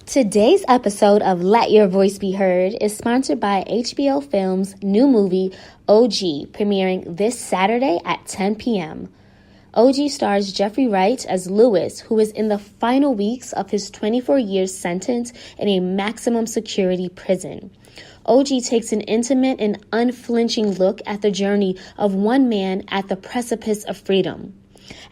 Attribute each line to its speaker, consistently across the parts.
Speaker 1: Today's episode of Let Your Voice Be Heard is sponsored by HBO Films' new movie, OG, premiering this Saturday at 10 p.m. OG stars Jeffrey Wright as Lewis, who is in the final weeks of his 24-year sentence in a maximum security prison. OG takes an intimate and unflinching look at the journey of one man at the precipice of freedom.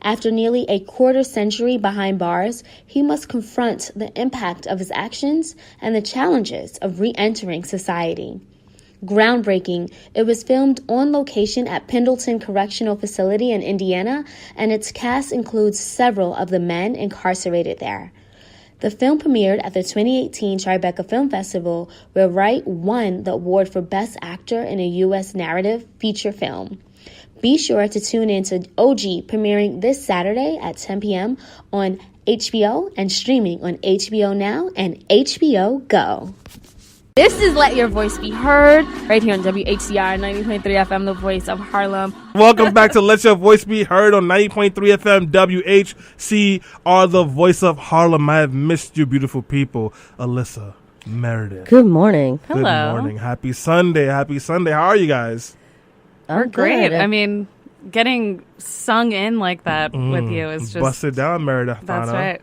Speaker 1: After nearly a quarter century behind bars, he must confront the impact of his actions and the challenges of re-entering society. Groundbreaking, it was filmed on location at Pendleton Correctional Facility in Indiana, and its cast includes several of the men incarcerated there. The film premiered at the 2018 Tribeca Film Festival, where Wright won the award for Best Actor in a U.S. Narrative Feature Film. Be sure to tune in to OG, premiering this Saturday at 10 p.m. on HBO and streaming on HBO Now and HBO Go.
Speaker 2: This is Let Your Voice Be Heard, right here on WHCR 90.3 FM, the voice of Harlem.
Speaker 3: Welcome back to Let Your Voice Be Heard on 90.3 FM, WHCR, the voice of Harlem. I have missed you, beautiful people. Alyssa, Meredith.
Speaker 4: Good morning.
Speaker 2: Hello.
Speaker 3: Good morning. Happy Sunday. Happy Sunday. How are you guys?
Speaker 2: We're great. I mean, getting sung in like that with you is just...
Speaker 3: Bust it down, Meredith.
Speaker 2: That's right.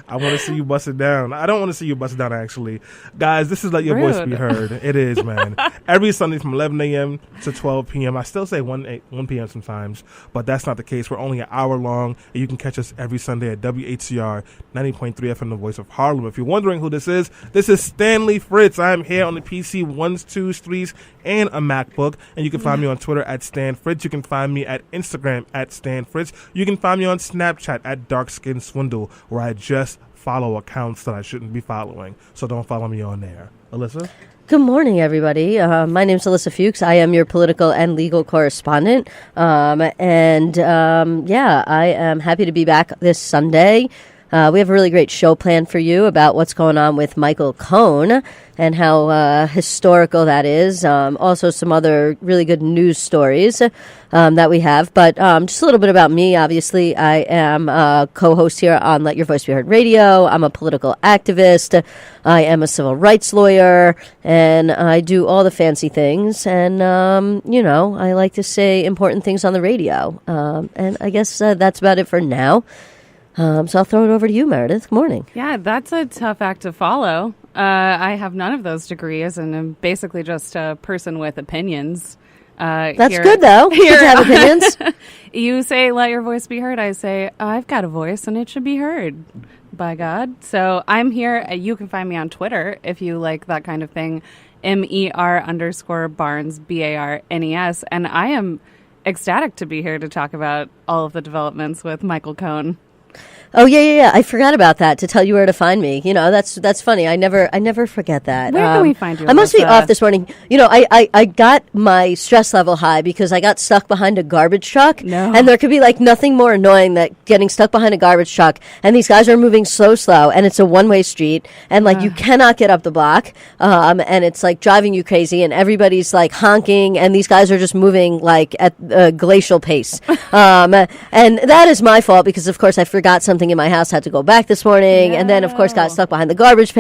Speaker 3: I want to see you bust it down. I don't want to see you bust it down, actually. Guys, this is Let Your Voice Be Heard. It is, man. Every Sunday from 11 a.m. to 12 p.m. I still say 1 p.m. sometimes, but that's not the case. We're only an hour long, and you can catch us every Sunday at WHCR 90.3 FM, the voice of Harlem. If you're wondering who this is Stanley Fritz. I am here on the PC 1s, 2s, 3s, and a MacBook, and you can find me on Twitter at Stan Fritz. You can find me at Instagram at Stan Fritz. You can find me on Snapchat at Darkskin Swindle, where I just follow accounts that I shouldn't be following, so don't follow me on there. Alyssa?
Speaker 4: Good morning, everybody. My name's Alyssa Fuchs. I am your political and legal correspondent. I am happy to be back this Sunday. We have a really great show planned for you about what's going on with Michael Cohen and how historical that is. Also some other really good news stories that we have. But just a little bit about me. Obviously, I am a co-host here on Let Your Voice Be Heard Radio. I'm a political activist. I am a civil rights lawyer. And I do all the fancy things. And, I like to say important things on the radio. And I guess that's about it for now. So I'll throw it over to you, Meredith. Good morning.
Speaker 2: Yeah, that's a tough act to follow. I have none of those degrees, and I'm basically just a person with opinions.
Speaker 4: That's good, though. Good to have opinions.
Speaker 2: You say, let your voice be heard. I say, I've got a voice, and it should be heard, by God. So I'm here. You can find me on Twitter if you like that kind of thing, MER_Barnes, BARNES. And I am ecstatic to be here to talk about all of the developments with Michael Cohen.
Speaker 4: Oh, yeah. I forgot about that, to tell you where to find me. That's funny. I never forget that.
Speaker 2: Where can we find you?
Speaker 4: I must be off this morning. I got my stress level high because I got stuck behind a garbage truck.
Speaker 2: No.
Speaker 4: And there could be nothing more annoying than getting stuck behind a garbage truck. And these guys are moving so slow, and it's a one-way street, and you cannot get up the block. And it's driving you crazy, and everybody's honking, and these guys are just moving at a glacial pace. And that is my fault because, of course, I forgot something in my house, had to go back this morning, and then of course got stuck behind the garbage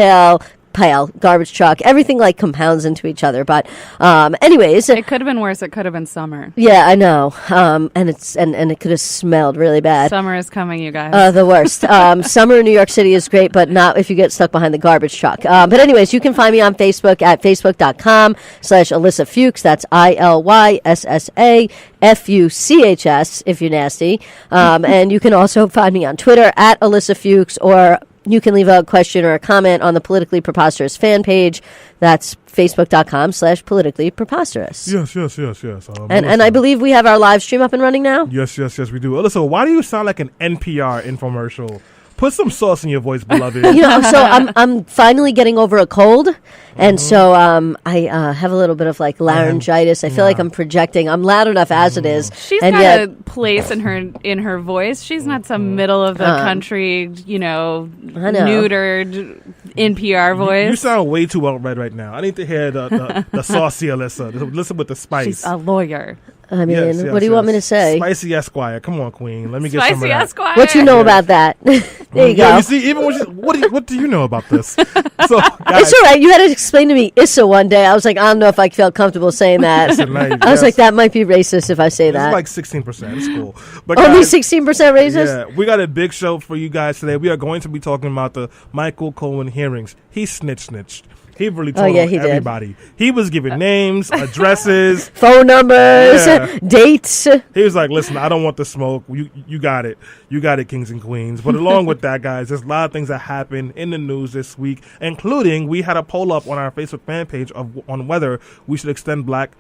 Speaker 4: garbage truck. Everything compounds into each other. But anyways,
Speaker 2: it could have been worse. It could have been summer.
Speaker 4: Yeah, I know. And it could have smelled really bad.
Speaker 2: Summer is coming, you guys.
Speaker 4: The worst. Summer in New York City is great, but not if you get stuck behind the garbage truck. But anyways, you can find me on Facebook at facebook.com/Alyssa Fuchs. That's ILYSSAFUCHS if you're nasty. And you can also find me on Twitter at Alyssa Fuchs, or you can leave a question or a comment on the Politically Preposterous fan page. That's facebook.com/politically preposterous.
Speaker 3: Yes.
Speaker 4: And I believe we have our live stream up and running now?
Speaker 3: Yes, we do. Alyssa, why do you sound like an NPR infomercial? Put some sauce in your voice, beloved.
Speaker 4: So I'm finally getting over a cold, and so I have a little bit of laryngitis. I feel like I'm projecting. I'm loud enough as it is.
Speaker 2: She's got a place in her voice. She's not some middle of the country, neutered NPR voice.
Speaker 3: You sound way too well read right now. I need to hear the saucy Alyssa. Listen with the spice.
Speaker 2: She's a lawyer.
Speaker 4: I mean, what do you want me to say?
Speaker 3: Spicy Esquire. Come on, Queen. Let me get
Speaker 2: Spicy
Speaker 3: some of that.
Speaker 2: Esquire.
Speaker 4: What you know about that? There you go.
Speaker 3: You see, even when what do you know about this? So, guys,
Speaker 4: It's all right. You had to explain to me Issa one day. I was like, I don't know if I felt comfortable saying that. I was like, that might be racist if I say that.
Speaker 3: It's like 16%. It's cool. But
Speaker 4: Only
Speaker 3: guys,
Speaker 4: 16% racist?
Speaker 3: Yeah, we got a big show for you guys today. We are going to be talking about the Michael Cohen hearings. He snitched. He really told
Speaker 4: he
Speaker 3: everybody. He was giving names, addresses,
Speaker 4: phone numbers, dates.
Speaker 3: He was like, listen, I don't want the smoke. You got it. You got it, kings and queens. But along with that, guys, there's a lot of things that happened in the news this week, including we had a poll up on our Facebook fan page on whether we should extend Black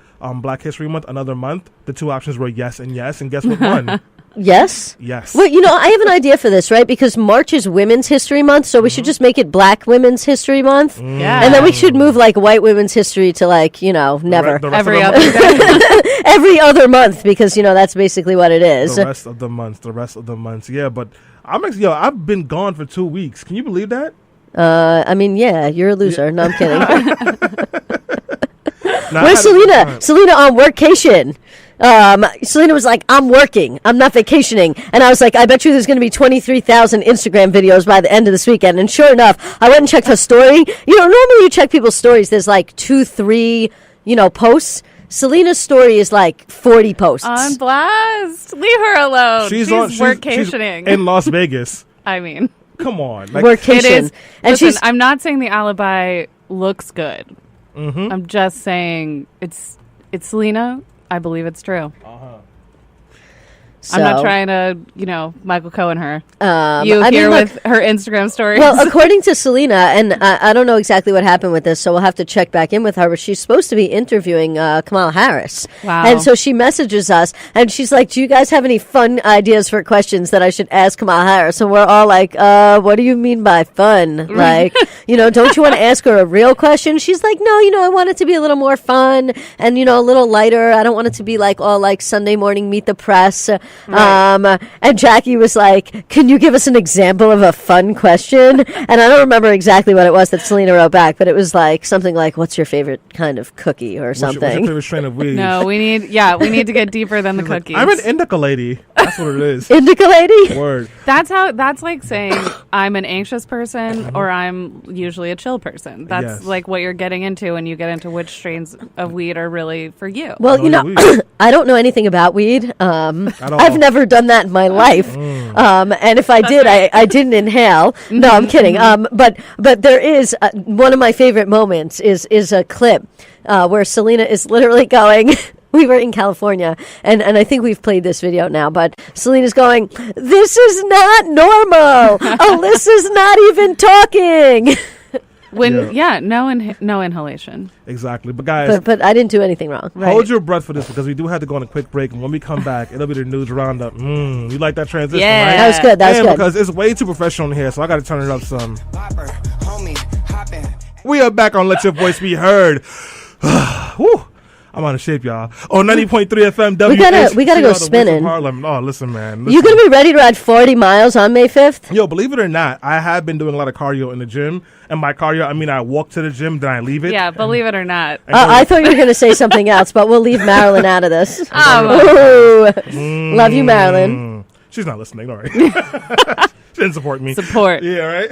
Speaker 3: History Month another month. The two options were yes and yes. And guess what won?
Speaker 4: Yes?
Speaker 3: Yes.
Speaker 4: Well, I have an idea for this, right? Because March is Women's History Month, so we should just make it Black Women's History Month.
Speaker 2: Yeah.
Speaker 4: And then we should move, white women's history to, never.
Speaker 2: Every other day.
Speaker 4: Every other month, because, that's basically what it is.
Speaker 3: The rest of the months. Yeah, but I've been gone for 2 weeks. Can you believe that?
Speaker 4: Yeah, you're a loser. No, I'm kidding.
Speaker 3: Now,
Speaker 4: Where's Selena? Selena on workation. Selena was like, I'm working. I'm not vacationing. And I was like, I bet you there's going to be 23,000 Instagram videos by the end of this weekend. And sure enough, I went and checked her story. Normally you check people's stories. There's 2, 3, posts. Selena's story is 40 posts.
Speaker 2: On blast. Leave her alone. She's workationing.
Speaker 3: She's in Las Vegas.
Speaker 2: I mean,
Speaker 3: come on.
Speaker 4: Workation.
Speaker 2: It is.
Speaker 4: And
Speaker 2: listen, I'm not saying the alibi looks good.
Speaker 3: Mm-hmm.
Speaker 2: I'm just saying it's Selena. I believe it's true.
Speaker 4: So,
Speaker 2: I'm not trying to, Michael Cohen her.
Speaker 4: With
Speaker 2: her Instagram stories.
Speaker 4: Well, according to Selena, and I don't know exactly what happened with this, so we'll have to check back in with her, but she's supposed to be interviewing Kamala Harris.
Speaker 2: Wow.
Speaker 4: And so she messages us, and she's like, do you guys have any fun ideas for questions that I should ask Kamala Harris? And we're all like, what do you mean by fun? Don't you want to ask her a real question? She's like, no, I want it to be a little more fun and, a little lighter. I don't want it to be all Sunday morning meet the press. Right. And Jackie was like, can you give us an example of a fun question? And I don't remember exactly what it was that Selena wrote back, but it was something like, what's your favorite kind of cookie or something?
Speaker 3: What's your favorite strain of weed?
Speaker 2: No, we need to get deeper than the cookies.
Speaker 3: I'm an indica lady. That's what it is.
Speaker 4: Indica lady?
Speaker 3: Word.
Speaker 2: That's like saying I'm an anxious person or I'm usually a chill person. That's what you're getting into when you get into which strains of weed are really for you.
Speaker 4: Well, I don't know anything about weed. I've never done that in my life. And if I did, I didn't inhale. No, I'm kidding. But there is one of my favorite moments is a clip where Selena is literally going. We were in California, and I think we've played this video now, but Selena's going, this is not normal. Alyssa's not even talking.
Speaker 2: No inhalation.
Speaker 3: Exactly. But guys,
Speaker 4: but I didn't do anything wrong.
Speaker 3: Hold your breath for this because we do have to go on a quick break, and when we come back, it'll be the news roundup. You like that transition, right?
Speaker 4: That was good. That was good.
Speaker 3: Because it's way too professional in here, so I got to turn it up some. We are back on Let Your Voice Be Heard. Whew. I'm out of shape, y'all. On 90.3 FM,
Speaker 4: we gotta go spinning.
Speaker 3: Harlem. Oh, listen, man.
Speaker 4: You gonna be ready to ride 40 miles on May 5th?
Speaker 3: Yo, believe it or not, I have been doing a lot of cardio in the gym. And by cardio, I mean I walk to the gym, then I leave it.
Speaker 2: Yeah, believe it or not.
Speaker 4: I thought you were going to say something else, but we'll leave Marilyn out of this. Love you, Marilyn.
Speaker 3: She's not listening, all right. She didn't support me.
Speaker 2: Support.
Speaker 3: Yeah, right?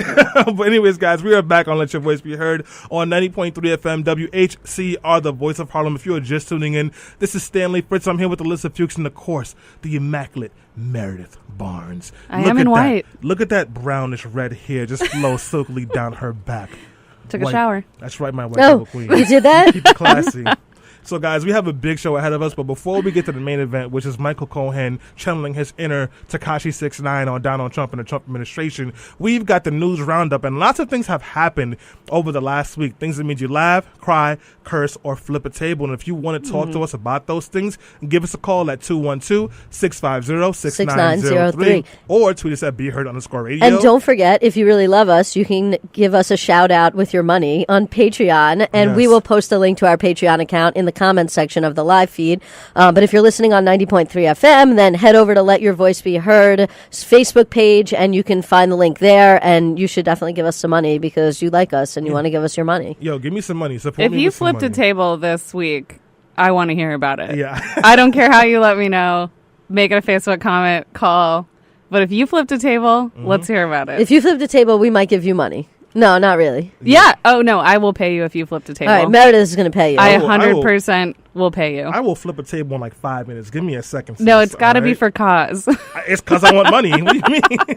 Speaker 3: But anyways, guys, we are back on Let Your Voice Be Heard on 90.3 FM WHCR, the voice of Harlem. If you are just tuning in, this is Stanley Fritz. I'm here with Alyssa Fuchs and, of course, the immaculate Meredith Barnes.
Speaker 2: I am in white.
Speaker 3: Look at that brownish red hair just flow silkily down her back.
Speaker 2: Took a shower.
Speaker 3: That's right, my white queen.
Speaker 4: You did that?
Speaker 3: Keep it classy. So, guys, we have a big show ahead of us, but before we get to the main event, which is Michael Cohen channeling his inner Tekashi 6ix9ine on Donald Trump and the Trump administration, we've got the news roundup, and lots of things have happened over the last week. Things that made you laugh, cry, curse, or flip a table. And if you want to talk to us about those things, give us a call at 212-650-6903 or tweet us at BeHeard_radio.
Speaker 4: And don't forget, if you really love us, you can give us a shout out with your money on Patreon, and we will post a link to our Patreon account in the comments section of the live feed. But if you're listening on 90.3 FM, then head over to Let Your Voice Be Heard Facebook page, and you can find the link there. And you should definitely give us some money because you like us and you want to give us your money.
Speaker 3: Yo, give me some money. Support
Speaker 2: if
Speaker 3: me
Speaker 2: you
Speaker 3: with some
Speaker 2: flipped
Speaker 3: money.
Speaker 2: a table this week, I want to hear about it.
Speaker 3: Yeah.
Speaker 2: I don't care how you let me know. Make it a Facebook comment, call. But if you flipped a table, let's hear about it.
Speaker 4: If you flipped a table, we might give you money. No, not really.
Speaker 2: Yeah. Oh, no, I will pay you if you flipped a table.
Speaker 4: All right, Meredith is going to pay you.
Speaker 2: I 100% will pay you.
Speaker 3: I will flip a table in like 5 minutes. Give me a second.
Speaker 2: No,
Speaker 3: sis,
Speaker 2: it's got to
Speaker 3: all
Speaker 2: be
Speaker 3: right?
Speaker 2: for cause.
Speaker 3: It's because I want money. What do you mean?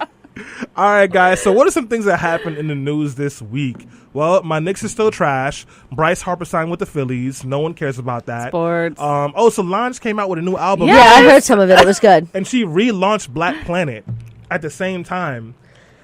Speaker 3: All right, guys. So what are some things that happened in the news this week? Well, my Knicks is still trash. Bryce Harper signed with the Phillies. No one cares about that.
Speaker 2: Sports.
Speaker 3: Solange came out with a new album.
Speaker 4: Yeah, I heard some of it. It was good.
Speaker 3: And she relaunched Black Planet at the same time.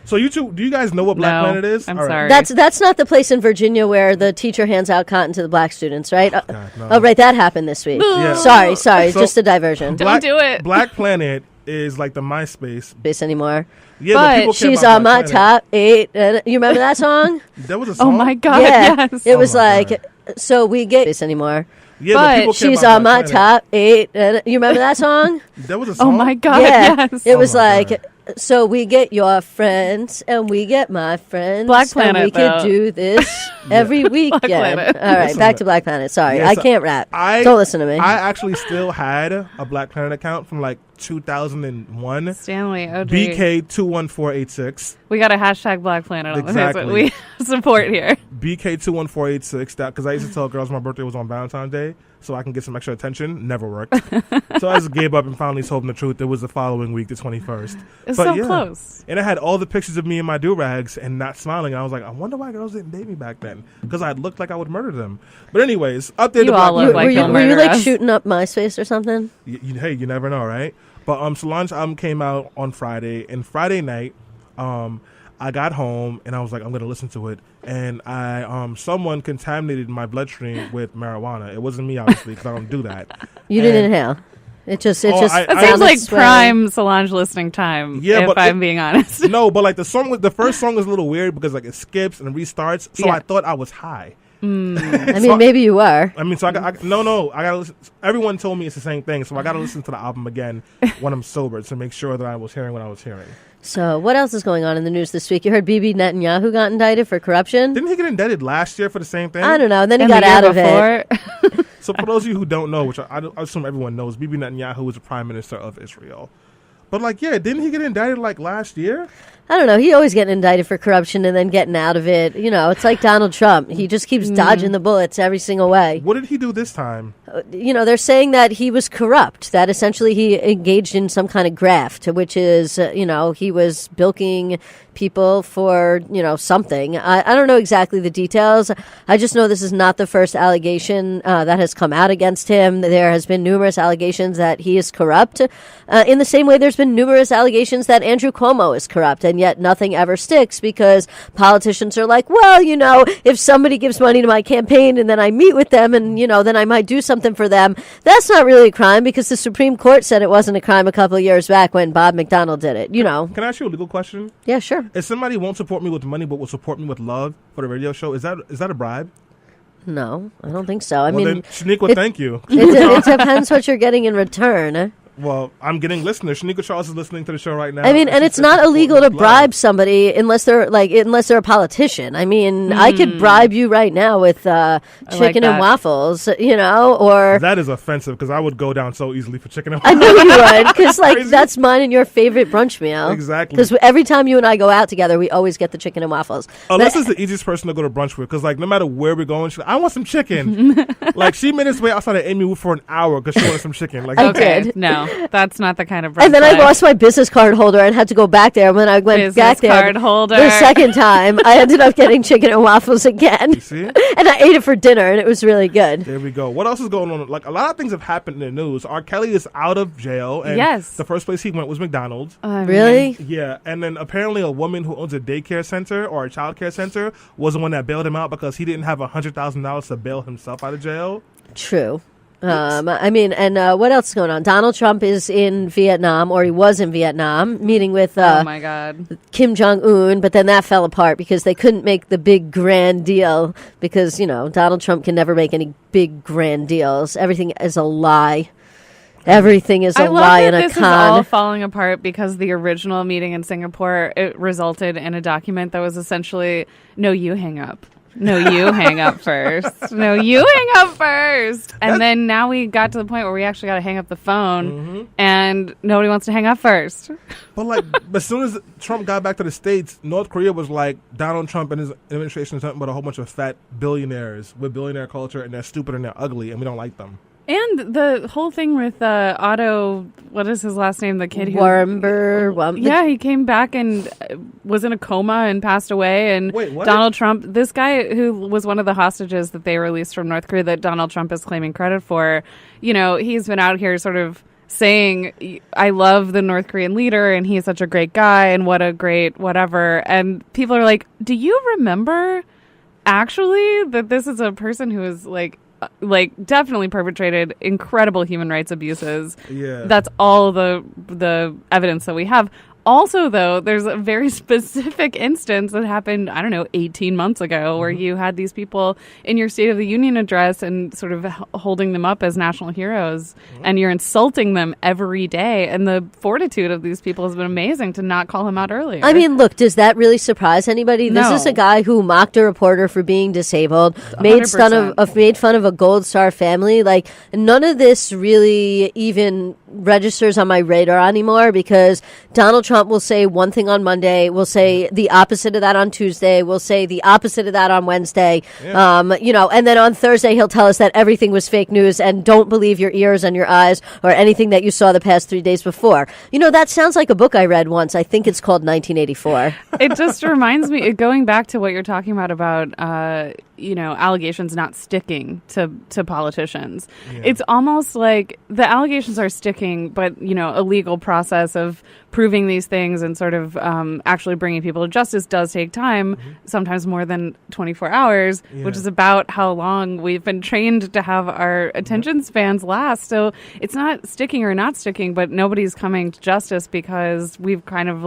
Speaker 3: So you two, do you guys know what Black Planet is?
Speaker 2: I'm
Speaker 3: All
Speaker 2: sorry.
Speaker 4: That's not the place in Virginia where the teacher hands out cotton to the black students, right?
Speaker 3: God, no.
Speaker 4: Oh, right, that happened this week.
Speaker 3: Yeah.
Speaker 4: Sorry,
Speaker 3: So-
Speaker 4: just a diversion.
Speaker 2: Don't do it.
Speaker 3: Black Planet is like the MySpace.
Speaker 4: Base anymore.
Speaker 3: Yeah,
Speaker 2: But
Speaker 3: people care
Speaker 4: She's
Speaker 3: about
Speaker 4: on my
Speaker 3: Black Planet.
Speaker 4: top 8. You remember that song?
Speaker 3: That was a
Speaker 2: Oh,
Speaker 3: song?
Speaker 2: my God.
Speaker 4: Yeah,
Speaker 2: Yes.
Speaker 4: it was
Speaker 3: Oh my
Speaker 4: like,
Speaker 3: God.
Speaker 4: so we get this anymore.
Speaker 3: Yeah,
Speaker 2: But
Speaker 3: people care
Speaker 4: She's
Speaker 3: about
Speaker 4: on
Speaker 3: Black
Speaker 4: my
Speaker 3: Planet.
Speaker 4: top 8. You remember that song?
Speaker 3: That was a song?
Speaker 2: Oh, my God.
Speaker 4: Yeah,
Speaker 2: Yes.
Speaker 4: it
Speaker 3: Oh
Speaker 4: was
Speaker 3: my
Speaker 4: like,
Speaker 3: God.
Speaker 4: so we get your friends and we get my friends.
Speaker 2: Black Planet,
Speaker 4: and we
Speaker 2: though.
Speaker 4: could do this every weekend.
Speaker 2: Planet.
Speaker 4: All right,
Speaker 3: Listen,
Speaker 4: back to Black Planet. Sorry,
Speaker 3: Yes,
Speaker 4: I can't rap. Don't listen to me.
Speaker 3: I actually still had a Black Planet account from like 2001.
Speaker 2: Stanley, OG.
Speaker 3: BK21486.
Speaker 2: We got a hashtag Black Planet on
Speaker 3: Exactly.
Speaker 2: the Facebook. We support here.
Speaker 3: BK21486. That because I used to tell girls my birthday was on Valentine's Day, so I can get some extra attention. Never worked. So I just gave up and finally told them the truth. It was the following week, the 21st.
Speaker 2: It's
Speaker 3: But
Speaker 2: so
Speaker 3: yeah.
Speaker 2: close.
Speaker 3: And I had all the pictures of me in my do-rags and not smiling. I was like, I wonder why girls didn't date me back then. Because I looked like I would murder them. But anyways, update
Speaker 2: You
Speaker 3: the
Speaker 2: all
Speaker 3: Black
Speaker 2: look
Speaker 3: Planet.
Speaker 2: like
Speaker 4: were
Speaker 2: you'll
Speaker 4: you
Speaker 2: murder
Speaker 4: like
Speaker 2: us.
Speaker 4: shooting up MySpace or something?
Speaker 3: Hey, you never know, right? But Solange album came out on Friday, and Friday night, I got home and I was like, I'm gonna listen to it, and I someone contaminated my bloodstream with marijuana. It wasn't me, obviously, because I don't do that.
Speaker 4: You didn't inhale. It just.
Speaker 3: I-
Speaker 2: That
Speaker 3: I-
Speaker 2: seems
Speaker 4: found
Speaker 2: like
Speaker 4: its way.
Speaker 2: prime Solange listening time,
Speaker 3: Yeah,
Speaker 2: if
Speaker 3: but
Speaker 2: I'm being honest.
Speaker 3: No, but like the first song was a little weird because like it skips and restarts, so
Speaker 2: Yeah.
Speaker 3: I thought I was high.
Speaker 4: I mean, maybe you were.
Speaker 3: I mean, so I gotta listen. Everyone told me it's the same thing, so I gotta listen to the album again when I'm sober to make sure that I was hearing what I was hearing.
Speaker 4: So, what else is going on in the news this week? You heard Bibi Netanyahu got indicted for corruption?
Speaker 3: Didn't he get indicted last year for the same thing?
Speaker 4: I don't know. And then he
Speaker 2: And
Speaker 4: got
Speaker 2: the year
Speaker 4: out of it.
Speaker 2: before,
Speaker 3: So for those of you who don't know, which I assume everyone knows, Bibi Netanyahu is the prime minister of Israel. But like, yeah, didn't he get indicted like last year?
Speaker 4: I don't know. He always getting indicted for corruption and then getting out of it. You know, it's like Donald Trump. He just keeps dodging the bullets every single way.
Speaker 3: What did he do this time?
Speaker 4: You know, they're saying that he was corrupt, that essentially he engaged in some kind of graft, which is, he was bilking people for, something. I don't know exactly the details. I just know this is not the first allegation that has come out against him. There has been numerous allegations that he is corrupt. In the same way, there's been numerous allegations that Andrew Cuomo is corrupt, and yet nothing ever sticks because politicians are like, well, if somebody gives money to my campaign and then I meet with them and, then I might do something for them, that's not really a crime because the Supreme Court said it wasn't a crime a couple of years back when Bob McDonnell did it,
Speaker 3: Can I ask you a legal question?
Speaker 4: Yeah, sure.
Speaker 3: If somebody won't support me with money but will support me with love for the radio show, is that a bribe?
Speaker 4: No, I don't think so. I
Speaker 3: Well,
Speaker 4: mean,
Speaker 3: then Shaniqua, thank you.
Speaker 4: it depends what you're getting in return.
Speaker 3: Well, I'm getting listeners. Shanika Charles is listening to the show right now.
Speaker 4: I mean, and
Speaker 3: she
Speaker 4: it's
Speaker 3: said
Speaker 4: not
Speaker 3: support
Speaker 4: illegal
Speaker 3: with
Speaker 4: to
Speaker 3: love.
Speaker 4: bribe somebody unless they're a politician. I mean, I could bribe you right now with chicken and
Speaker 2: that.
Speaker 4: waffles, or
Speaker 3: That is offensive because I would go down so easily for chicken and
Speaker 4: I know you would, because
Speaker 3: Crazy.
Speaker 4: that's mine and your favorite brunch meal.
Speaker 3: Exactly.
Speaker 4: Because every time you and I go out together, we always get the chicken and waffles.
Speaker 3: Unless
Speaker 4: But-
Speaker 3: it's the easiest person to go to brunch with, because like no matter where we're going, she's like, I want some chicken. Like she made us wait outside of Amy Wu for an hour because she wanted some chicken. Like
Speaker 4: I
Speaker 2: okay,
Speaker 4: did.
Speaker 2: no, that's not the kind of.
Speaker 4: and then I
Speaker 2: brunch
Speaker 4: lost my business card holder and had to go back there. And when I went
Speaker 2: Business
Speaker 4: back there
Speaker 2: card holder.
Speaker 4: the second time, I ended up getting chicken and waffles again.
Speaker 3: You see?
Speaker 4: And I ate it for dinner, and it was really good.
Speaker 3: There we go. What else is going on? Like a lot of things have happened in the news. R. Kelly is out of jail, and
Speaker 2: Yes.
Speaker 3: the first place he went was McDonald's.
Speaker 4: Really?
Speaker 3: Yeah, and then apparently a woman who owns a daycare center or a child care center was the one that bailed him out because he didn't have $100,000 to bail himself out of jail.
Speaker 4: True. I mean, and what else is going on? Donald Trump is in Vietnam, or he was in Vietnam, meeting with
Speaker 2: Oh my God.
Speaker 4: Kim Jong-un, but then that fell apart because they couldn't make the big grand deal because, Donald Trump can never make any big grand deals. Everything is a lie. Everything is a
Speaker 2: I love
Speaker 4: lie
Speaker 2: that
Speaker 4: and a
Speaker 2: this is all
Speaker 4: con.
Speaker 2: falling apart because the original meeting in Singapore, it resulted in a document that was essentially, no, you hang up. No, you hang up first. No, you hang up first. And then now we got to the point where we actually got to hang up the phone, and nobody wants to hang up first.
Speaker 3: But as soon as Trump got back to the States, North Korea was like, Donald Trump and his administration is nothing but a whole bunch of fat billionaires with billionaire culture, and they're stupid and they're ugly, and we don't like them.
Speaker 2: And the whole thing with Otto, what is his last name? The kid who...
Speaker 4: Warmberg.
Speaker 2: Yeah, he came back and was in a coma and passed away. And
Speaker 3: Wait, what?
Speaker 2: Donald Trump, this guy who was one of the hostages that they released from North Korea that Donald Trump is claiming credit for, he's been out here sort of saying, I love the North Korean leader and he's such a great guy and what a great whatever. And people are like, do you remember actually that this is a person who is like definitely perpetrated incredible human rights abuses.
Speaker 3: Yeah.
Speaker 2: That's all the evidence that we have. Also, though, there's a very specific instance that happened, 18 months ago, where you had these people in your State of the Union address and sort of holding them up as national heroes, and you're insulting them every day. And the fortitude of these people has been amazing to not call him out earlier.
Speaker 4: I mean, look, does that really surprise anybody?
Speaker 2: No.
Speaker 4: This is a guy who mocked a reporter for being disabled, made fun of a Gold Star family. Like, none of this really even registers on my radar anymore, because Donald Trump will say one thing on Monday, will say the opposite of that on Tuesday, will say the opposite of that on Wednesday, and then on Thursday he'll tell us that everything was fake news and don't believe your ears and your eyes or anything that you saw the past 3 days before. That sounds like a book I read once. I think it's called 1984.
Speaker 2: It just reminds me, going back to what you're talking about allegations not sticking to politicians. Yeah. It's almost like the allegations are sticking, but, a legal process of proving these things and sort of actually bringing people to justice does take time, sometimes more than 24 hours, which is about how long we've been trained to have our attention spans last. So it's not sticking or not sticking, but nobody's coming to justice because we've kind of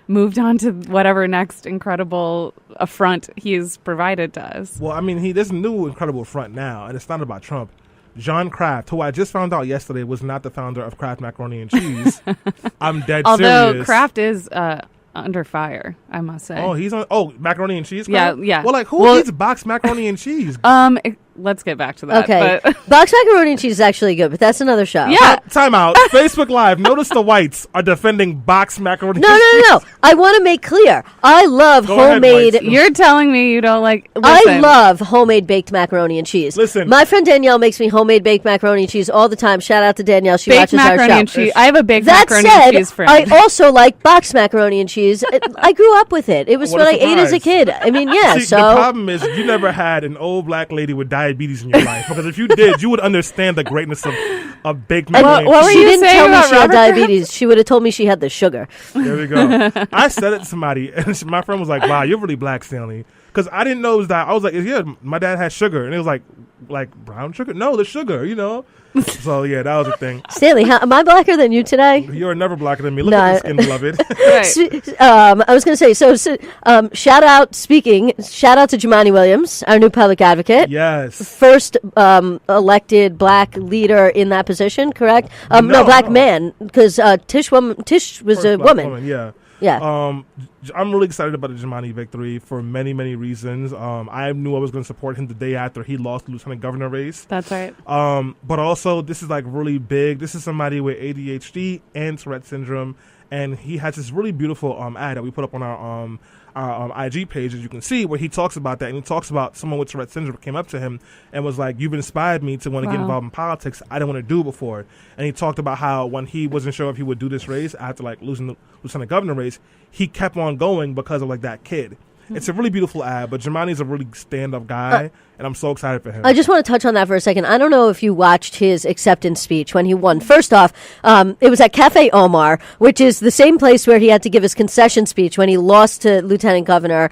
Speaker 2: moved on to whatever next incredible affront he's provided to us.
Speaker 3: Well, there's a new incredible affront now, and it's not about Trump. John Kraft, who I just found out yesterday was not the founder of Kraft Macaroni and Cheese. I'm dead serious.
Speaker 2: Although Kraft is under fire, I must say.
Speaker 3: Oh, he's on. Oh, macaroni and cheese.
Speaker 2: Kraft? Yeah.
Speaker 3: Well, who eats boxed macaroni and cheese?
Speaker 2: Let's get back to that.
Speaker 4: Okay, boxed macaroni and cheese is actually good, but that's another show.
Speaker 2: Yeah.
Speaker 3: Time out. Facebook Live. Notice the whites are defending boxed macaroni.
Speaker 4: No. I want to make clear. I love homemade.
Speaker 3: Ahead,
Speaker 2: You're telling me you don't like. Listen.
Speaker 4: I love homemade baked macaroni and cheese.
Speaker 3: Listen,
Speaker 4: my friend Danielle makes me homemade baked macaroni and cheese all the time. Shout out to Danielle. She
Speaker 2: baked
Speaker 4: watches our show.
Speaker 2: And cheese. I have a baked
Speaker 4: that
Speaker 2: macaroni
Speaker 4: said,
Speaker 2: and cheese friend.
Speaker 4: I also like boxed macaroni and cheese. I grew up with it. It was what I ate as a kid.
Speaker 3: See, the problem is you never had an old black lady with diabetes in your life. Because if you did, you would understand the greatness of baked macaroni.
Speaker 2: What were
Speaker 4: she
Speaker 2: you
Speaker 4: didn't
Speaker 2: saying
Speaker 4: tell me
Speaker 2: about
Speaker 4: she had
Speaker 2: Robert?
Speaker 4: diabetes. She would have told me she had the sugar.
Speaker 3: There we go. I said it to somebody, and my friend was like, "Wow, you're really black, Stanley." Because I didn't know it was that. I was like, "Yeah, my dad has sugar," and it was like brown sugar. No, the sugar, So yeah, that was the thing.
Speaker 4: Stanley, am I blacker than you today?
Speaker 3: You're never blacker than me. Look at the skin, beloved.
Speaker 2: Right.
Speaker 4: I was going to say, shout out to Jumaane Williams, our new public advocate.
Speaker 3: Yes.
Speaker 4: First elected black leader in that position, correct? No, black man, because Tish was a woman.
Speaker 3: Yeah.
Speaker 4: Yeah.
Speaker 3: I'm really excited about the Jumaane victory for many, many reasons. I knew I was going to support him the day after he lost the lieutenant governor race.
Speaker 2: That's right.
Speaker 3: But also, this is really big. This is somebody with ADHD and Tourette syndrome, and he has this really beautiful ad that we put up on our IG page, as you can see, where he talks about that, and he talks about someone with Tourette syndrome came up to him and was like, "You've inspired me to want to get involved in politics. I didn't want to do it before." And he talked about how when he wasn't sure if he would do this race after losing the lieutenant governor race, he kept on going because of that kid. It's a really beautiful ad, but Jumaane's a really stand-up guy, and I'm so excited for him.
Speaker 4: I just want to touch on that for a second. I don't know if you watched his acceptance speech when he won. First off, it was at Cafe Omar, which is the same place where he had to give his concession speech when he lost to lieutenant governor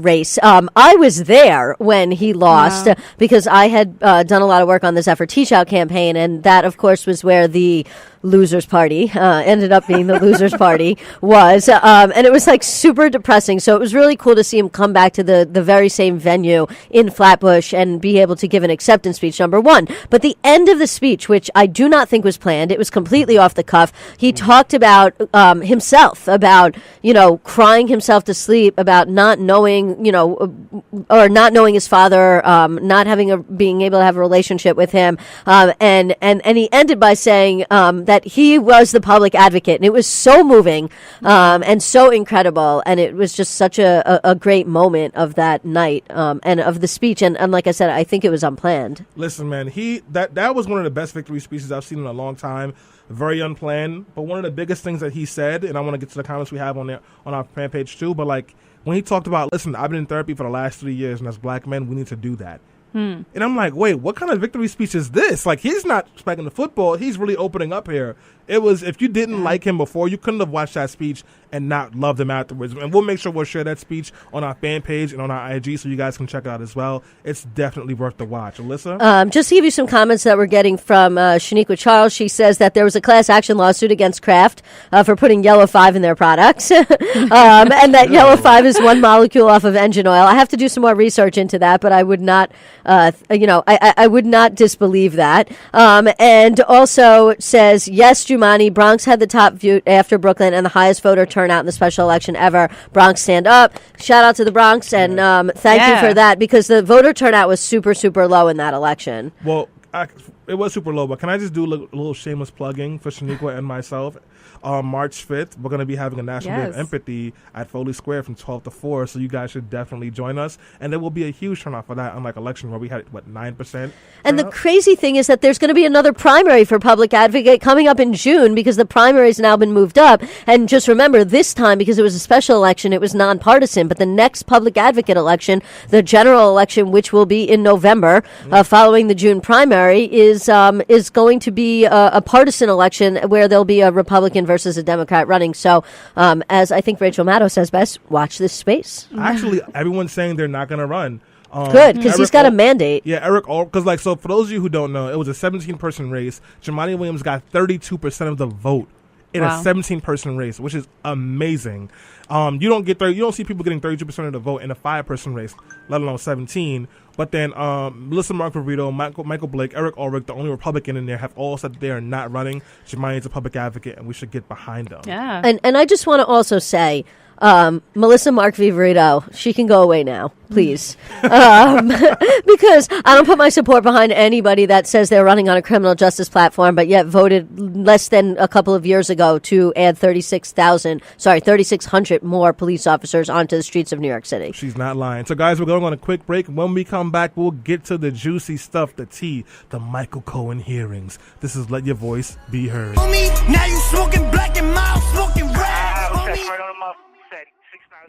Speaker 4: race. I was there when he lost because I had done a lot of work on this effort Teach Out campaign, and that, of course, was where the losers party, ended up being the losers party, was. And it was like super depressing. So it was really cool to see him come back to the very same venue in Flatbush and be able to give an acceptance speech, number one. But the end of the speech, which I do not think was planned, it was completely off the cuff. He talked about himself, about, crying himself to sleep, about not knowing, or not knowing his father, not being able to have a relationship with him. And he ended by saying that he was the public advocate. And it was so moving and so incredible. And it was just such a great moment of that night and of the speech. And like I said, I think it was unplanned.
Speaker 3: Listen, man, that was one of the best victory speeches I've seen in a long time. Very unplanned. But one of the biggest things that he said, and I want to get to the comments we have on our fan page too, but like when he talked about, listen, I've been in therapy for the last 3 years, and as black men, we need to do that. And I'm like, wait, what kind of victory speech is this? Like, he's not spiking the football. He's really opening up here. It was, if you didn't like him before, you couldn't have watched that speech and not loved him afterwards. And we'll make sure we'll share that speech on our fan page and on our IG so you guys can check it out as well. It's definitely worth the watch. Alyssa?
Speaker 4: Just to give you some comments that we're getting from Shaniqua Charles, she says that there was a class action lawsuit against Kraft for putting Yellow 5 in their products. And that Yellow 5 is one molecule off of engine oil. I have to do some more research into that, but I would not, I would not disbelieve that. And also says, yes, Jumani, Bronx had the top vote after Brooklyn and the highest voter turnout in the special election ever. Bronx, stand up. Shout out to the Bronx, and thank you for that, because the voter turnout was super, super low in that election.
Speaker 3: Well, it was super low, but can I just do a little shameless plugging for Shaniqua and myself? March 5th, we're going to be having a National Day of Empathy at Foley Square from 12 to 4, so you guys should definitely join us. And there will be a huge turnout for that, unlike election where we had, 9%?
Speaker 4: And the crazy thing is that there's going to be another primary for Public Advocate coming up in June, because the primary has now been moved up. And just remember, this time, because it was a special election, it was nonpartisan. But the next Public Advocate election, the general election, which will be in November, following the June primary, is going to be a partisan election where there'll be a Republican versus a Democrat running. So, as I think Rachel Maddow says best, watch this space.
Speaker 3: Actually, everyone's saying they're not going to run.
Speaker 4: Good, because he's got a mandate.
Speaker 3: Yeah, Eric, because so for those of you who don't know, it was a 17-person race. Jamani Williams got 32% of the vote in a 17-person race, which is amazing. You don't see people getting 32% of the vote in a 5-person race, let alone 17. But then Melissa Margarito, Michael Blake, Eric Ulrich, the only Republican in there, have all said that they are not running. Jamani is a public advocate, and we should get behind them.
Speaker 2: Yeah.
Speaker 4: And I just want to also say, Melissa Mark Viverito, she can go away now, please. Because I don't put my support behind anybody that says they're running on a criminal justice platform, but yet voted less than a couple of years ago to add 3,600 more police officers onto the streets of New York City.
Speaker 3: She's not lying. So, guys, we're going on a quick break. When we come back, we'll get to the juicy stuff, the tea, the Michael Cohen hearings. This is Let Your Voice Be Heard.
Speaker 5: Now you smoking black and mild, smoking red.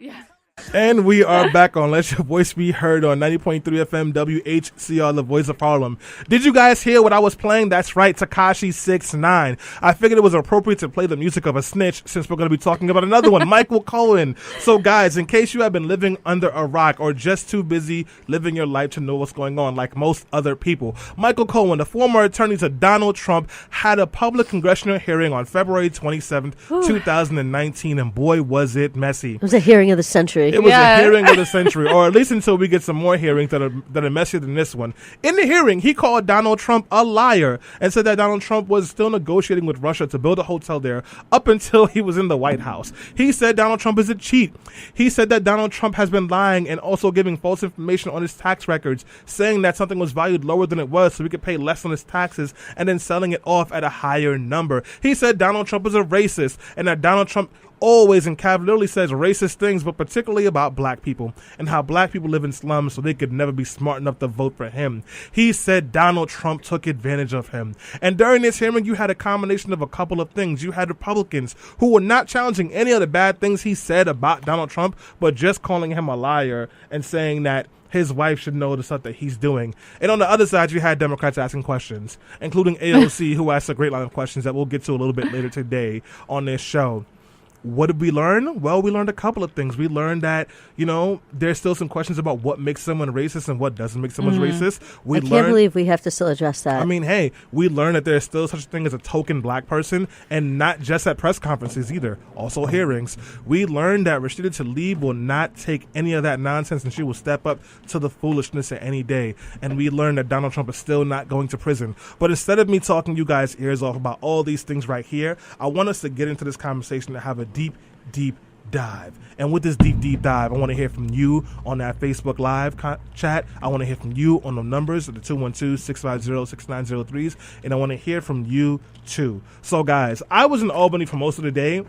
Speaker 2: Yeah.
Speaker 3: And we are back on Let Your Voice Be Heard on 90.3 FM WHCR, the voice of Harlem. Did you guys hear what I was playing? That's right, Tekashi 6ix9ine. I figured it was appropriate to play the music of a snitch since we're going to be talking about another one, Michael Cohen. So guys, in case you have been living under a rock or just too busy living your life to know what's going on like most other people, Michael Cohen, the former attorney to Donald Trump, had a public congressional hearing on February 27th, 2019, and boy, was it messy.
Speaker 4: It was a hearing of the century.
Speaker 3: It was a hearing of the century, or at least until we get some more hearings that are messier than this one. In the hearing, he called Donald Trump a liar and said that Donald Trump was still negotiating with Russia to build a hotel there up until he was in the White House. He said Donald Trump is a cheat. He said that Donald Trump has been lying and also giving false information on his tax records, saying that something was valued lower than it was so he could pay less on his taxes and then selling it off at a higher number. He said Donald Trump is a racist and that Donald Trump always and cavalierly says racist things, but particularly about black people and how black people live in slums so they could never be smart enough to vote for him. He said Donald Trump took advantage of him. And during this hearing, you had a combination of a couple of things. You had Republicans who were not challenging any of the bad things he said about Donald Trump, but just calling him a liar and saying that his wife should know the stuff that he's doing. And on the other side, you had Democrats asking questions, including AOC, who asked a great line of questions that we'll get to a little bit later today on this show. what did we learn? Well, we learned a couple of things. We learned that, there's still some questions about what makes someone racist and what doesn't make someone racist.
Speaker 4: I can't believe we have to still address that.
Speaker 3: I mean, hey, we learned that there's still such a thing as a token black person, and not just at press conferences either, also hearings. We learned that Rashida Tlaib will not take any of that nonsense, and she will step up to the foolishness at any day. And we learned that Donald Trump is still not going to prison. But instead of me talking you guys' ears off about all these things right here, I want us to get into this conversation and have a deep dive. And with this deep dive, I want to hear from you on that Facebook Live chat. I want to hear from you on the numbers, the 212-650-6903s. And I want to hear from you too. So guys, I was in Albany for most of the day,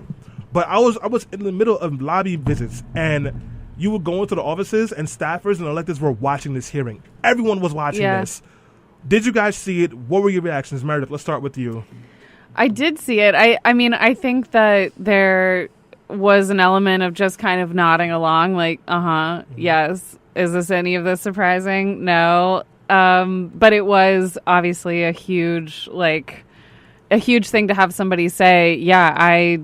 Speaker 3: but I was in the middle of lobby visits, and you would go into the offices and staffers and electeds were watching this hearing. Everyone was watching this. Did you guys see it? What were your reactions? Meredith, let's start with you.
Speaker 2: I did see it. I mean, I think that there was an element of just kind of nodding along, like, yes. Is this any of this surprising? No. But it was obviously a huge thing to have somebody say, yeah, I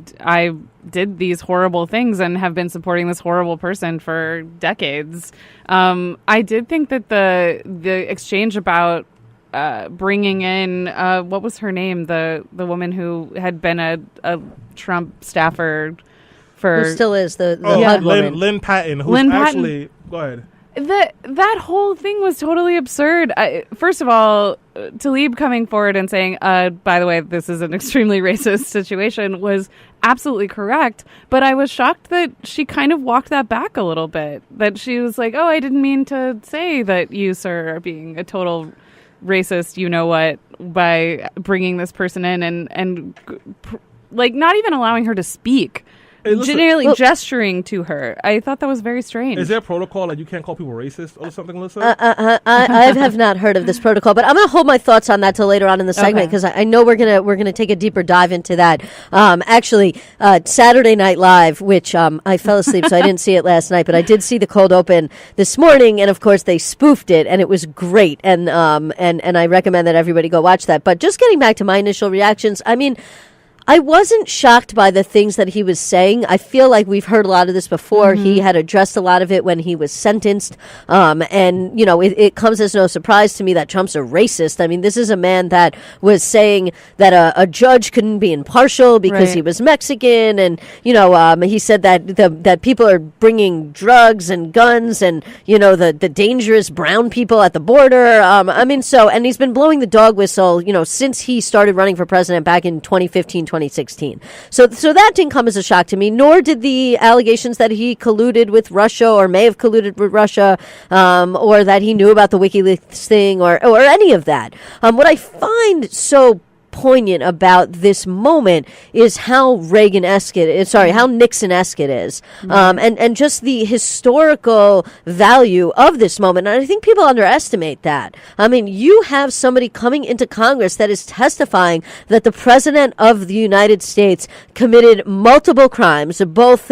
Speaker 2: did these horrible things and have been supporting this horrible person for decades. I did think that the exchange about bringing in what was her name, the woman who had been a Trump staffer for,
Speaker 4: who still is the HUD woman,
Speaker 3: Lynn Patton, who's actually go ahead.
Speaker 2: That whole thing was totally absurd. First of all, Tlaib coming forward and saying, by the way, this is an extremely racist situation, was absolutely correct. But I was shocked that she kind of walked that back a little bit. That she was like, oh, I didn't mean to say that you, sir, are being a total racist, you know what, by bringing this person in and like not even allowing her to speak.
Speaker 3: Hey,
Speaker 2: generally gesturing to her. I thought that was very strange.
Speaker 3: Is there a protocol that you can't call people racist or something, Alyssa?
Speaker 4: I have not heard of this protocol, but I'm going to hold my thoughts on that till later on in the segment, because I know we're gonna take a deeper dive into that. Actually, Saturday Night Live, which I fell asleep, so I didn't see it last night, but I did see the cold open this morning, and of course they spoofed it, and it was great, and I recommend that everybody go watch that. But just getting back to my initial reactions, I mean, I wasn't shocked by the things that he was saying. I feel like we've heard a lot of this before. He had addressed a lot of it when he was sentenced. And, it comes as no surprise to me that Trump's a racist. I mean, this is a man that was saying that a judge couldn't be impartial because he was Mexican. And, he said that people are bringing drugs and guns and, the dangerous brown people at the border. And he's been blowing the dog whistle, since he started running for president back in 2015, 2016. So that didn't come as a shock to me, nor did the allegations that he colluded with Russia or may have colluded with Russia, or that he knew about the WikiLeaks thing or any of that. What I find so poignant about this moment is how Nixon-esque it is, and just the historical value of this moment. And I think people underestimate that. I mean, you have somebody coming into Congress that is testifying that the president of the United States committed multiple crimes, both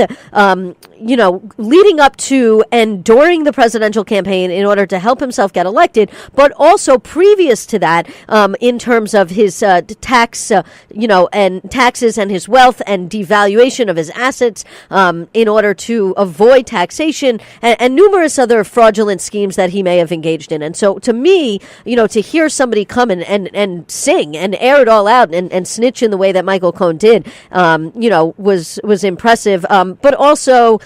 Speaker 4: leading up to and during the presidential campaign in order to help himself get elected, but also previous to that, in terms of his tax, and taxes and his wealth and devaluation of his assets, in order to avoid taxation and numerous other fraudulent schemes that he may have engaged in. And so to me, to hear somebody come and sing and air it all out and snitch in the way that Michael Cohen did, was impressive. But also,